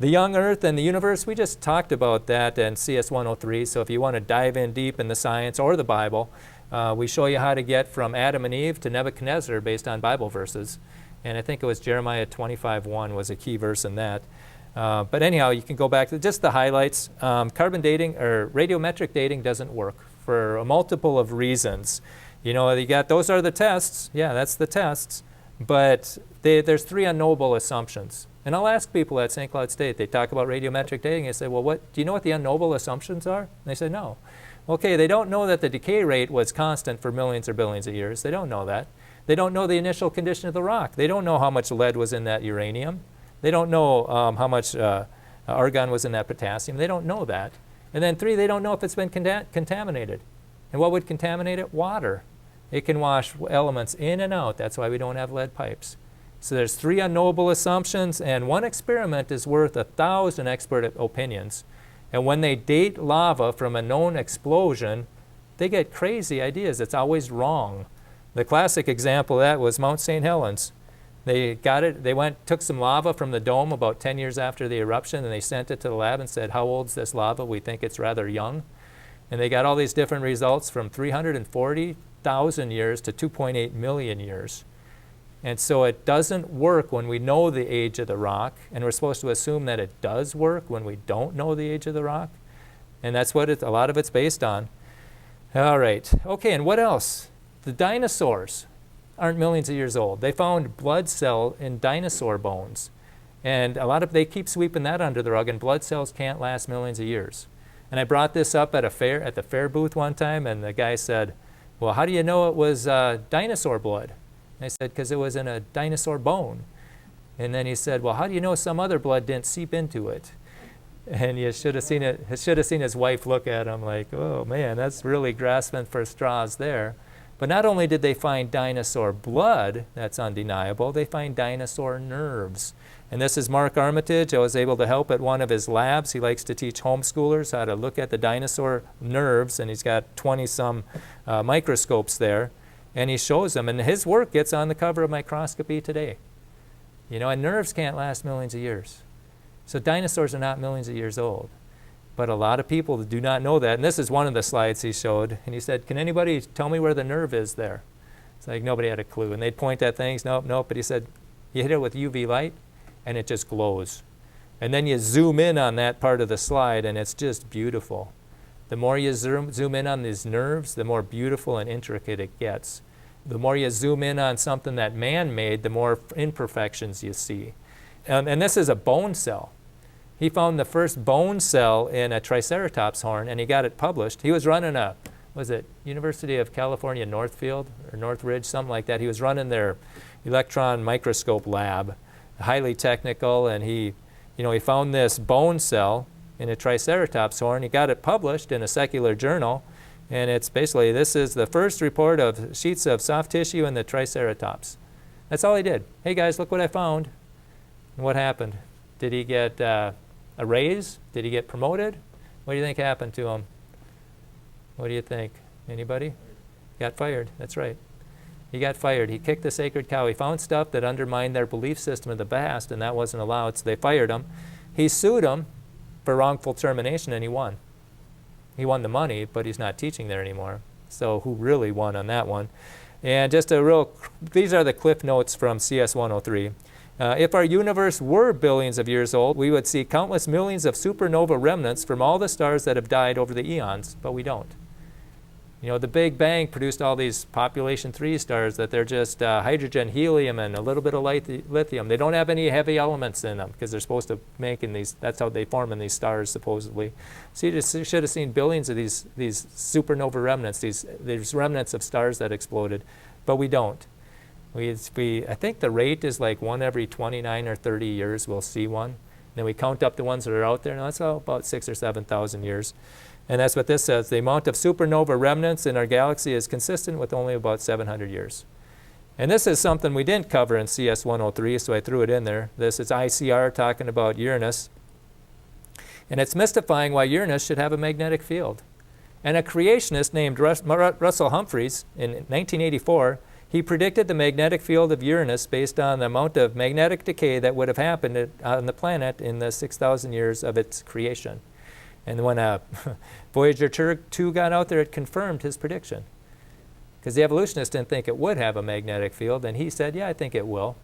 The young earth and the universe, we just talked about that in CS 103. So if you want to dive in deep in the science or the Bible, we show you how to get from Adam and Eve to Nebuchadnezzar based on Bible verses. And I think it was Jeremiah 25:1 was a key verse in that. But anyhow, you can go back to just the highlights. Carbon dating or radiometric dating doesn't work for a multiple of reasons. You know, you got, those are the tests. Yeah, that's the tests. But there's 3 unknowable assumptions. And I'll ask people at St. Cloud State, they talk about radiometric dating, and say, well, do you know what the unknowable assumptions are? And they say, no. Okay, they don't know that the decay rate was constant for millions or billions of years. They don't know that. They don't know the initial condition of the rock. They don't know how much lead was in that uranium. They don't know how much argon was in that potassium. They don't know that. And then 3, they don't know if it's been contaminated. And what would contaminate it? Water. It can wash elements in and out. That's why we don't have lead pipes. So there's 3 unknowable assumptions, and 1 experiment is worth 1,000 expert opinions. And when they date lava from a known explosion, they get crazy ideas. It's always wrong. The classic example of that was Mount St. Helens. They took some lava from the dome about 10 years after the eruption, and they sent it to the lab and said, how old's this lava? We think it's rather young. And they got all these different results from 340,000 years to 2.8 million years. And so it doesn't work when we know the age of the rock, and we're supposed to assume that it does work when we don't know the age of the rock. And that's what a lot of it's based on. All right. Okay, and what else? The dinosaurs aren't millions of years old. They found blood cell in dinosaur bones. And they keep sweeping that under the rug, and blood cells can't last millions of years. And I brought this up at the fair booth one time, and the guy said, well, how do you know it was dinosaur blood? And I said, because it was in a dinosaur bone. And then he said, well, how do you know some other blood didn't seep into it? And you should have seen his wife look at him like, oh man, that's really grasping for straws there. But not only did they find dinosaur blood, that's undeniable, they find dinosaur nerves. And this is Mark Armitage. I was able to help at one of his labs. He likes to teach homeschoolers how to look at the dinosaur nerves, and he's got 20-some microscopes there. And he shows them, and his work gets on the cover of Microscopy today. You know, and nerves can't last millions of years. So dinosaurs are not millions of years old. But a lot of people do not know that. And this is one of the slides he showed. And he said, can anybody tell me where the nerve is there? It's like nobody had a clue. And they'd point at things, nope, nope. But he said, you hit it with UV light, and it just glows. And then you zoom in on that part of the slide, and it's just beautiful. The more you zoom in on these nerves, the more beautiful and intricate it gets. The more you zoom in on something that man made, the more imperfections you see. And this is a bone cell. He found the first bone cell in a Triceratops horn, and he got it published. He was running University of California Northfield or Northridge, something like that. He was running their electron microscope lab, highly technical, and he found this bone cell in a Triceratops horn. He got it published in a secular journal, and it's basically, this is the first report of sheets of soft tissue in the Triceratops. That's all he did. Hey guys, look what I found. And what happened? Did he get a raise? Did he get promoted? What do you think happened to him? What do you think? Anybody? Got fired. That's right. He got fired. He kicked the sacred cow. He found stuff that undermined their belief system of the past, and that wasn't allowed, so they fired him. He sued him for wrongful termination, and he won. He won the money, but he's not teaching there anymore. So who really won on that one? And just these are the cliff notes from CS 103. If our universe were billions of years old, we would see countless millions of supernova remnants from all the stars that have died over the eons, but we don't. You know, the Big Bang produced all these population 3 stars that they're just hydrogen, helium, and a little bit of lithium. They don't have any heavy elements in them because they're supposed to make in these, that's how they form in these stars supposedly. So you just should have seen billions of these supernova remnants, these remnants of stars that exploded, but we don't. I think the rate is like 1 every 29 or 30 years we'll see one. Then we count up the ones that are out there, and that's about 6,000 or 7,000 years. And that's what this says. The amount of supernova remnants in our galaxy is consistent with only about 700 years. And this is something we didn't cover in CS 103, so I threw it in there. This is ICR talking about Uranus. And it's mystifying why Uranus should have a magnetic field. And a creationist named Russell Humphreys in 1984, he predicted the magnetic field of Uranus based on the amount of magnetic decay that would have happened on the planet in the 6,000 years of its creation. And when Voyager 2 got out there, it confirmed his prediction. Because the evolutionists didn't think it would have a magnetic field, and he said, yeah, I think it will.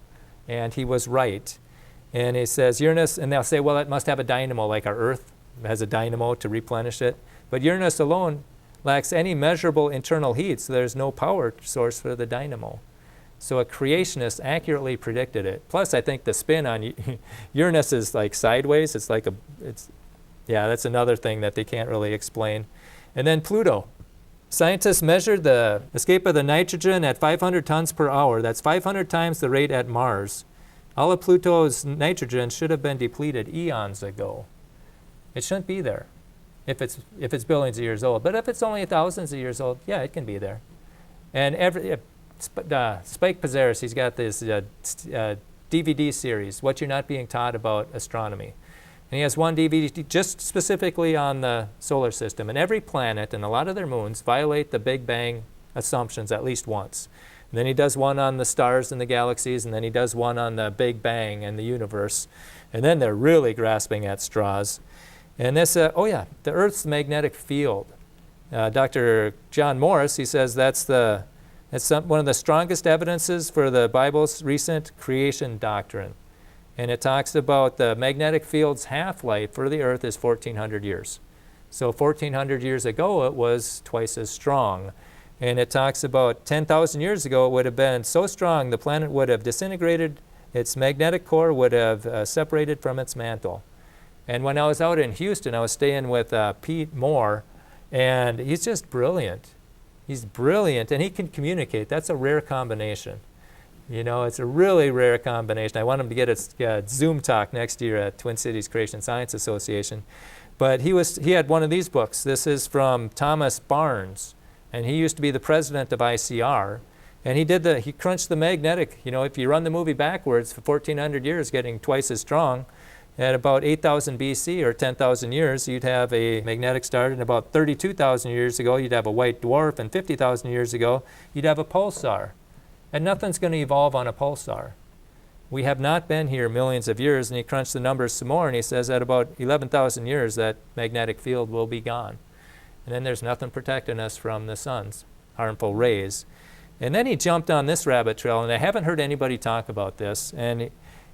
And he was right. And he says Uranus, and they'll say, well, it must have a dynamo like our Earth has a dynamo to replenish it. But Uranus alone lacks any measurable internal heat, so there's no power source for the dynamo. So a creationist accurately predicted it. Plus, I think the spin on Uranus is like sideways. It's like yeah, that's another thing that they can't really explain. And then Pluto. Scientists measured the escape of the nitrogen at 500 tons per hour. That's 500 times the rate at Mars. All of Pluto's nitrogen should have been depleted eons ago. It shouldn't be there if it's billions of years old. But if it's only thousands of years old, yeah, it can be there. And Spike Pizzaris, he's got this DVD series, What You're Not Being Taught About Astronomy. And he has one DVD just specifically on the solar system. And every planet and a lot of their moons violate the Big Bang assumptions at least once. And then he does one on the stars and the galaxies, and then he does one on the Big Bang and the universe. And then they're really grasping at straws. And this, oh yeah, the Earth's magnetic field. Dr. John Morris, he says that's one of the strongest evidences for the Bible's recent creation doctrine. And it talks about the magnetic field's half-life for the Earth is 1,400 years. So 1,400 years ago, it was twice as strong. And it talks about 10,000 years ago, it would have been so strong the planet would have disintegrated, its magnetic core would have separated from its mantle. And when I was out in Houston, I was staying with Pete Moore, and he's just brilliant. He's brilliant, and he can communicate. That's a rare combination. You know, it's a really rare combination. I want him to get a Zoom talk next year at Twin Cities Creation Science Association. But he had one of these books. This is from Thomas Barnes, and he used to be the president of ICR. And he crunched the magnetic, you know, if you run the movie backwards for 1,400 years, getting twice as strong, at about 8,000 BC or 10,000 years, you'd have a magnetic star, and about 32,000 years ago, you'd have a white dwarf, and 50,000 years ago, you'd have a pulsar. And nothing's going to evolve on a pulsar. We have not been here millions of years, and he crunched the numbers some more, and he says at about 11,000 years, that magnetic field will be gone. And then there's nothing protecting us from the sun's harmful rays. And then he jumped on this rabbit trail, and I haven't heard anybody talk about this. And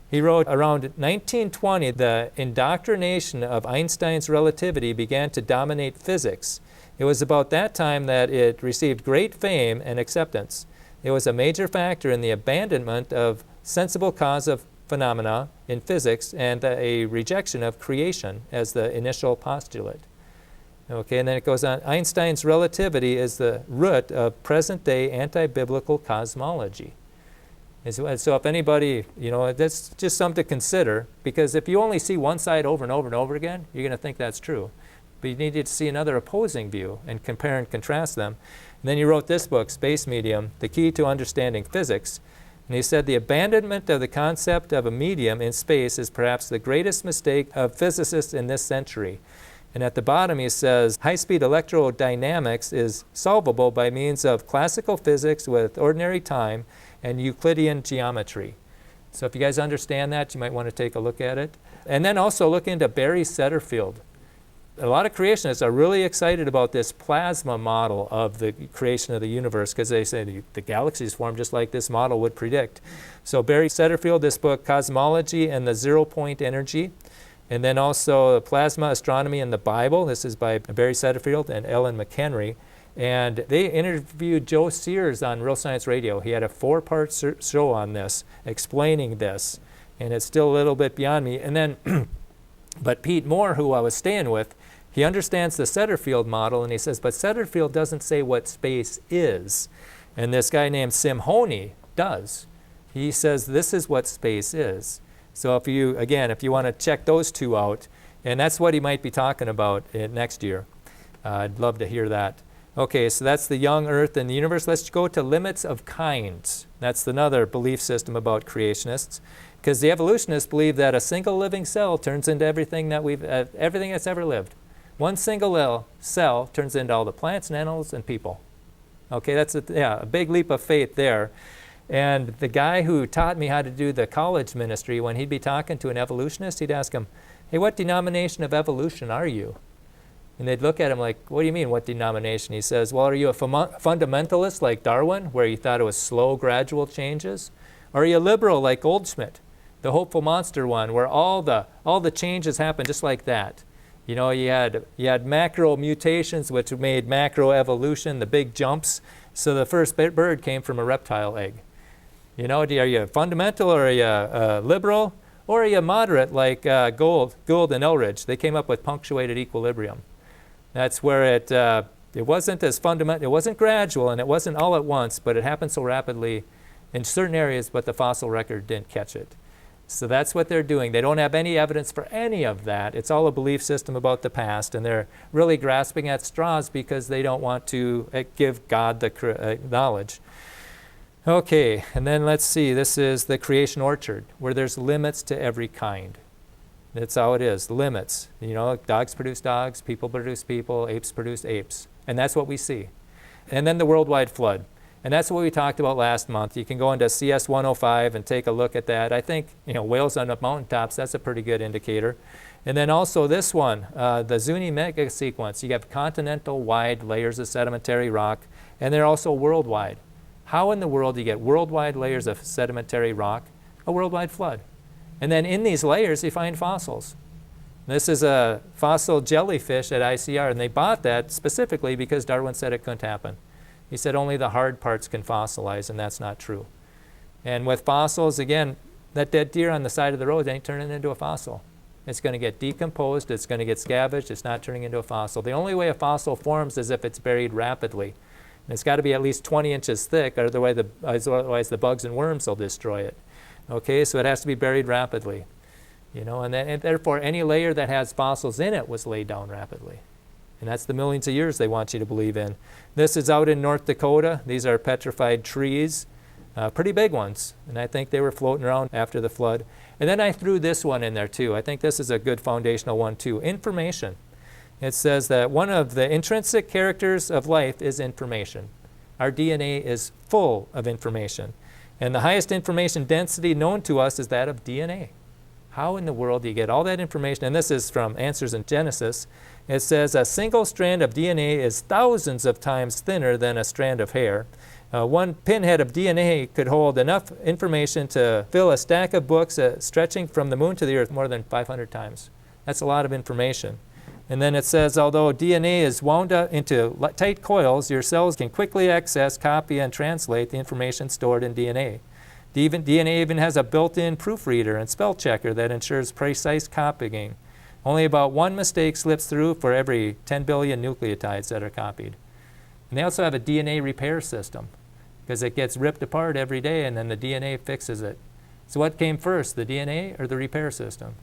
he wrote, around 1920, the indoctrination of Einstein's relativity began to dominate physics. It was about that time that it received great fame and acceptance. It was a major factor in the abandonment of sensible cause of phenomena in physics and a rejection of creation as the initial postulate. Okay, and then it goes on. Einstein's relativity is the root of present-day anti-biblical cosmology. And so if anybody, you know, that's just something to consider, because if you only see one side over and over and over again, you're going to think that's true. But you need to see another opposing view and compare and contrast them. And then he wrote this book, Space Medium, The Key to Understanding Physics. And he said, the abandonment of the concept of a medium in space is perhaps the greatest mistake of physicists in this century. And at the bottom he says, high-speed electrodynamics is solvable by means of classical physics with ordinary time and Euclidean geometry. So if you guys understand that, you might want to take a look at it. And then also look into Barry Setterfield. A lot of creationists are really excited about this plasma model of the creation of the universe, because they say the galaxies form just like this model would predict. So Barry Setterfield, this book, Cosmology and the Zero-Point Energy. And then also Plasma Astronomy in the Bible. This is by Barry Setterfield and Ellen McHenry. And they interviewed Joe Sears on Real Science Radio. He had a 4-part show on this, explaining this. And it's still a little bit beyond me. And then, but Pete Moore, who I was staying with, he understands the Setterfield model, and he says, but Setterfield doesn't say what space is. And this guy named Simhoney does. He says this is what space is. So if you want to check those two out, and that's what he might be talking about next year. I'd love to hear that. Okay, so that's the young Earth and the universe. Let's go to limits of kinds. That's another belief system about creationists, because the evolutionists believe that a single living cell turns into everything that's ever lived. One single cell turns into all the plants and animals and people. Okay, that's a big leap of faith there. And the guy who taught me how to do the college ministry, when he'd be talking to an evolutionist, he'd ask him, hey, what denomination of evolution are you? And they'd look at him like, what do you mean, what denomination? He says, well, are you a fundamentalist like Darwin, where you thought it was slow, gradual changes? Or are you a liberal like Goldschmidt, the hopeful monster one, where all the changes happen just like that? You know, you had macro mutations, which made macro evolution, the big jumps. So the first bird came from a reptile egg. You know, are you fundamental, or are you liberal, or are you moderate like Gould and Elridge? They came up with punctuated equilibrium. That's where it wasn't as fundamental, it wasn't gradual, and it wasn't all at once, but it happened so rapidly in certain areas, but the fossil record didn't catch it. So that's what they're doing. They don't have any evidence for any of that. It's all a belief system about the past, and they're really grasping at straws because they don't want to give God the knowledge. Okay, and then let's see. This is the creation orchard, where there's limits to every kind. That's how it is, limits. You know, dogs produce dogs, people produce people, apes produce apes. And that's what we see. And then the worldwide flood. And that's what we talked about last month. You can go into CS 105 and take a look at that. I think, you know, whales on the mountaintops, that's a pretty good indicator. And then also this one, the Zuni mega sequence. You have continental-wide layers of sedimentary rock, and they're also worldwide. How in the world do you get worldwide layers of sedimentary rock? A worldwide flood. And then in these layers, you find fossils. This is a fossil jellyfish at ICR, and they bought that specifically because Darwin said it couldn't happen. He said only the hard parts can fossilize, and that's not true. And with fossils, again, that dead deer on the side of the road ain't turning into a fossil. It's going to get decomposed, it's going to get scavenged, it's not turning into a fossil. The only way a fossil forms is if it's buried rapidly. And it's got to be at least 20 inches thick, otherwise the bugs and worms will destroy it. Okay, so it has to be buried rapidly. You know, and therefore any layer that has fossils in it was laid down rapidly. And that's the millions of years they want you to believe in. This is out in North Dakota. These are petrified trees, pretty big ones. And I think they were floating around after the flood. And then I threw this one in there too. I think this is a good foundational one too. Information. It says that one of the intrinsic characters of life is information. Our DNA is full of information. And the highest information density known to us is that of DNA. How in the world do you get all that information? And this is from Answers in Genesis. It says a single strand of DNA is thousands of times thinner than a strand of hair. One pinhead of DNA could hold enough information to fill a stack of books stretching from the moon to the earth more than 500 times. That's a lot of information. And then it says, although DNA is wound up into tight coils, your cells can quickly access, copy, and translate the information stored in DNA. DNA even has a built-in proofreader and spell checker that ensures precise copying. Only about one mistake slips through for every 10 billion nucleotides that are copied. And they also have a DNA repair system because it gets ripped apart every day and then the DNA fixes it. So what came first, the DNA or the repair system?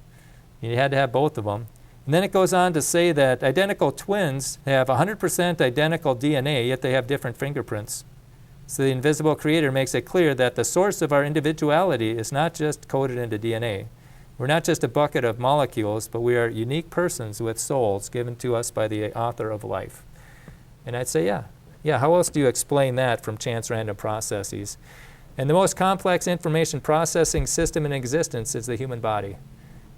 You had to have both of them. And then it goes on to say that identical twins have 100% identical DNA, yet they have different fingerprints. So the invisible creator makes it clear that the source of our individuality is not just coded into DNA. We're not just a bucket of molecules, but we are unique persons with souls given to us by the author of life. And I'd say, yeah, how else do you explain that from chance random processes? And the most complex information processing system in existence is the human body.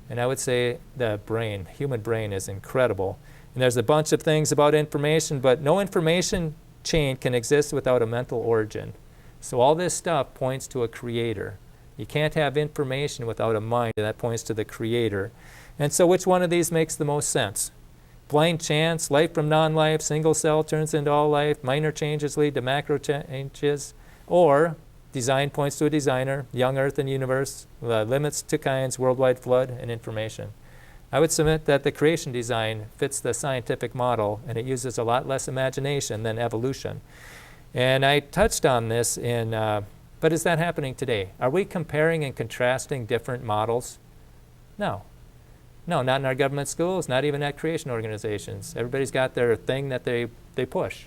And I would say the brain, human brain, is incredible. And there's a bunch of things about information, but no information chain can exist without a mental origin. So all this stuff points to a creator. You can't have information without a mind, and that points to the creator. And so which one of these makes the most sense? Blind chance, life from non-life, single cell turns into all life, minor changes lead to macro changes, or design points to a designer, young earth and universe, limits to kinds, worldwide flood, and information. I would submit that the creation design fits the scientific model, and it uses a lot less imagination than evolution. And I touched on this but is that happening today? Are we comparing and contrasting different models? No. No, not in our government schools, not even at creation organizations. Everybody's got their thing that they push.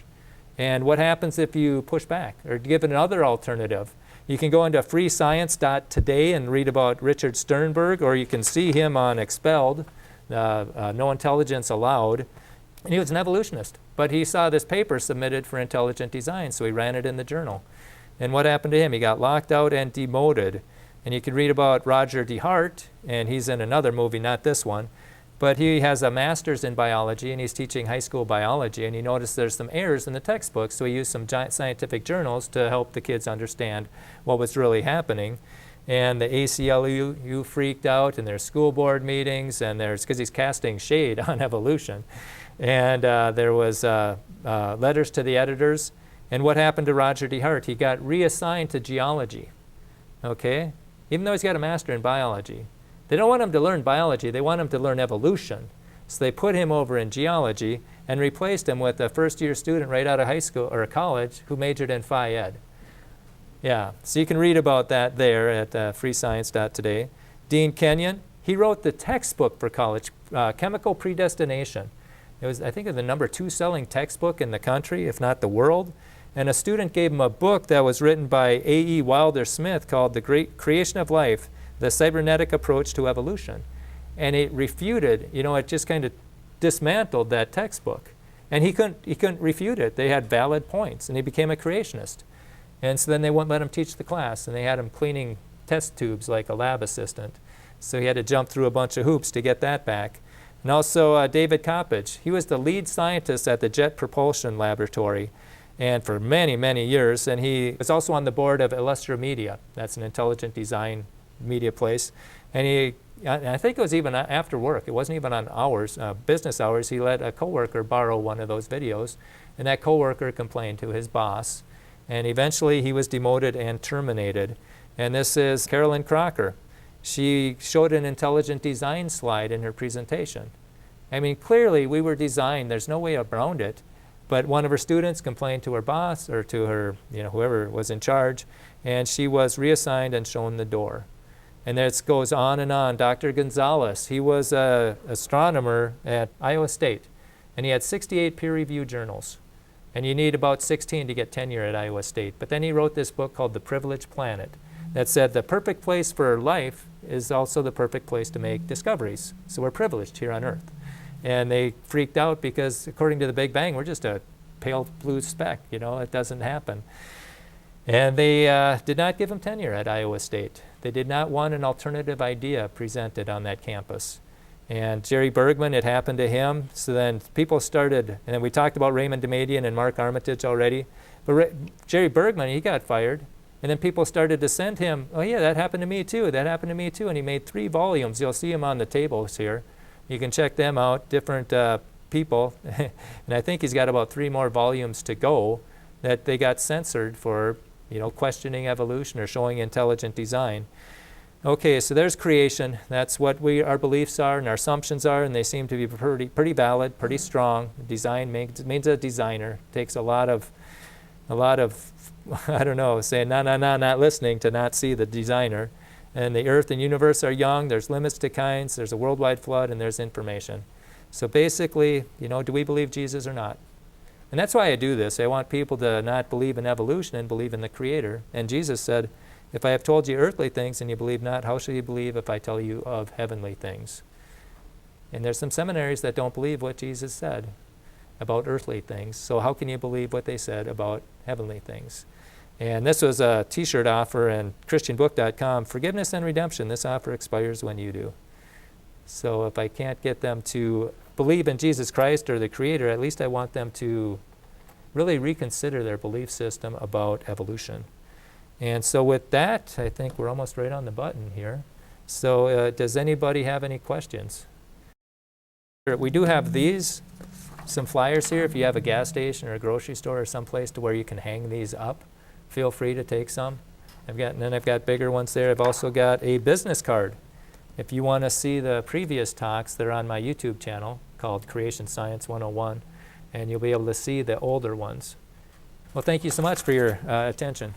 And what happens if you push back or give another alternative? You can go into freescience.today and read about Richard Sternberg, or you can see him on Expelled, No Intelligence Allowed. And he was an evolutionist, but he saw this paper submitted for intelligent design, so he ran it in the journal. And what happened to him? He got locked out and demoted. And you can read about Roger DeHart, and he's in another movie, not this one, but he has a master's in biology, and he's teaching high school biology, and he noticed there's some errors in the textbooks, so he used some giant scientific journals to help the kids understand what was really happening. And the ACLU freaked out in their school board meetings, and there's, because he's casting shade on evolution. And there was letters to the editors. And what happened to Roger DeHart? He got reassigned to geology, okay? Even though he's got a master in biology. They don't want him to learn biology, they want him to learn evolution. So they put him over in geology and replaced him with a first-year student right out of high school or college who majored in Phi Ed. Yeah, so you can read about that there at freescience.today. Dean Kenyon, he wrote the textbook for college, Chemical Predestination. It was, I think, the #2 selling textbook in the country, if not the world. And a student gave him a book that was written by A.E. Wilder Smith called The Great Creation of Life, The Cybernetic Approach to Evolution. And it refuted, you know, it just kind of dismantled that textbook. And he couldn't refute it. They had valid points, and he became a creationist. And so then they wouldn't let him teach the class, and they had him cleaning test tubes like a lab assistant. So he had to jump through a bunch of hoops to get that back. And also David Coppedge, he was the lead scientist at the Jet Propulsion Laboratory, and for many, many years. And he was also on the board of Illustra Media. That's an intelligent design media place. And I think it was even after work. It wasn't even on hours, business hours. He let a coworker borrow one of those videos, and that coworker complained to his boss. And eventually he was demoted and terminated. And this is Carolyn Crocker. She showed an intelligent design slide in her presentation. I mean, clearly we were designed, there's no way around it, but one of her students complained to her boss or to her, you know, whoever was in charge, and she was reassigned and shown the door. And this goes on and on. Dr. Gonzalez, he was an astronomer at Iowa State, and he had 68 peer-reviewed journals. And you need about 16 to get tenure at Iowa State. But then he wrote this book called The Privileged Planet that said the perfect place for life is also the perfect place to make discoveries. So we're privileged here on Earth. And they freaked out because according to the Big Bang, we're just a pale blue speck, you know, it doesn't happen. And they did not give him tenure at Iowa State. They did not want an alternative idea presented on that campus. And Jerry Bergman, it happened to him. So then people started, and then we talked about Raymond Damadian and Mark Armitage already. But Jerry Bergman, he got fired. And then people started to send him, oh yeah, that happened to me too, that happened to me too. And he made 3 volumes. You'll see them on the tables here. You can check them out, different people. And I think he's got about 3 more volumes to go that they got censored for, you know, questioning evolution or showing intelligent design. Okay, so there's creation. That's what our beliefs are and our assumptions are, and they seem to be pretty valid, pretty strong. Design means a designer. Takes a lot of I don't know, saying no, not listening to not see the designer. And the earth and universe are young. There's limits to kinds. There's a worldwide flood, and there's information. So basically, you know, do we believe Jesus or not? And that's why I do this. I want people to not believe in evolution and believe in the Creator. And Jesus said, if I have told you earthly things and you believe not, how shall you believe if I tell you of heavenly things? And there's some seminaries that don't believe what Jesus said about earthly things. So how can you believe what they said about heavenly things? And this was a t-shirt offer in christianbook.com. Forgiveness and redemption. This offer expires when you do. So if I can't get them to believe in Jesus Christ or the Creator, at least I want them to really reconsider their belief system about evolution. And so with that, I think we're almost right on the button here. So does anybody have any questions? We do have some flyers here. If you have a gas station or a grocery store or someplace to where you can hang these up, feel free to take some. I've got bigger ones there. I've also got a business card. If you want to see the previous talks, they're on my YouTube channel called Creation Science 101, and you'll be able to see the older ones. Well, thank you so much for your attention.